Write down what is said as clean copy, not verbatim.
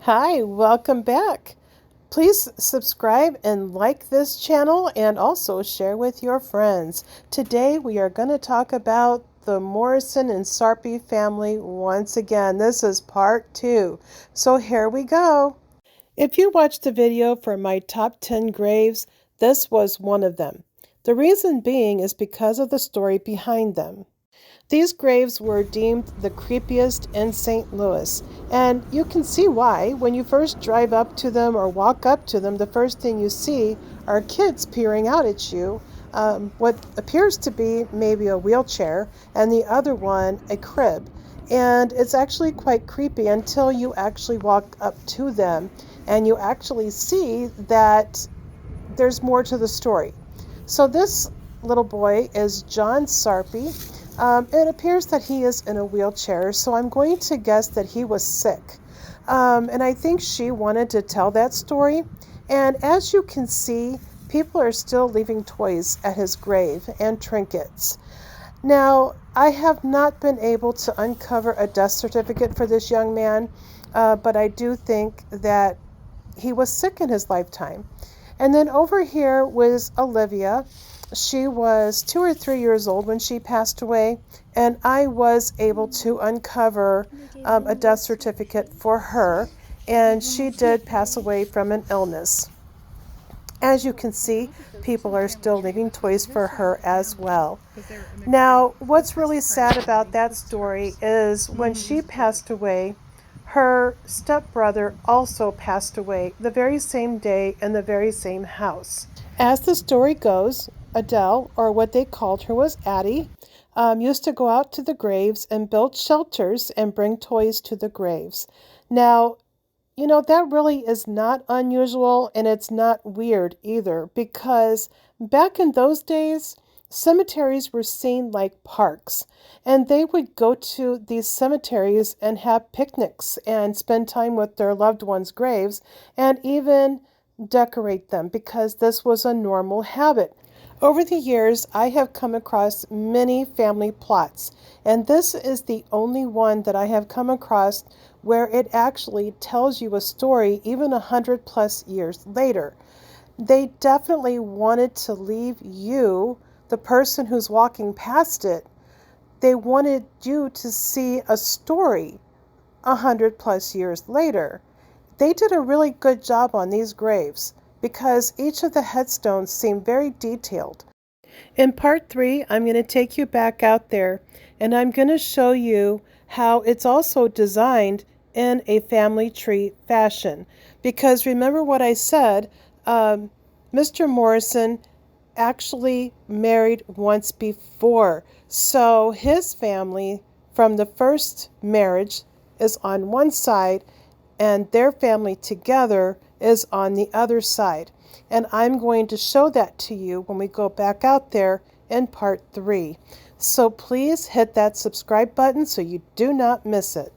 Hi, welcome back. Please subscribe and like this channel and also share with your friends. Today we are going to talk about the Morrison and Sarpy family once again. This is part 2. So here we go. If you watched the video for my top 10 graves, this was one of them. The reason being is because of the story behind them. These graves were deemed the creepiest in St. Louis, and you can see why. When you first drive up to them or walk up to them, the first thing you see are kids peering out at you, what appears to be maybe a wheelchair, and the other one a crib. And it's actually quite creepy until you actually walk up to them and you actually see that there's more to the story. So this little boy is John Sarpy. It appears that he is in a wheelchair, so I'm going to guess that he was sick. And I think she wanted to tell that story. And as you can see, people are still leaving toys at his grave and trinkets. Now, I have not been able to uncover a death certificate for this young man, but I do think that he was sick in his lifetime. And then over here was Olivia. She was 2 or 3 years old when she passed away, and I was able to uncover a death certificate for her, and she did pass away from an illness. As you can see, people are still leaving toys for her as well. Now, what's really sad about that story is when she passed away, her stepbrother also passed away the very same day in the very same house. As the story goes, Adele, or what they called her was Addie, used to go out to the graves and build shelters and bring toys to the graves. Now, you know, that really is not unusual, and it's not weird either, because back in those days, cemeteries were seen like parks, and they would go to these cemeteries and have picnics and spend time with their loved ones' graves and even decorate them, because this was a normal habit. Over the years, I have come across many family plots, and this is the only one that I have come across where it actually tells you a story even 100+ years later. They definitely wanted to leave you, the person who's walking past it, they wanted you to see a story 100+ years later. They did a really good job on these graves, because each of the headstones seem very detailed. In part 3, I'm going to take you back out there, and I'm going to show you how it's also designed in a family tree fashion. Because remember what I said, Mr. Morrison actually married once before. So his family from the first marriage is on one side, and their family together is on the other side. And I'm going to show that to you when we go back out there in part 3. So please hit that subscribe button so you do not miss it.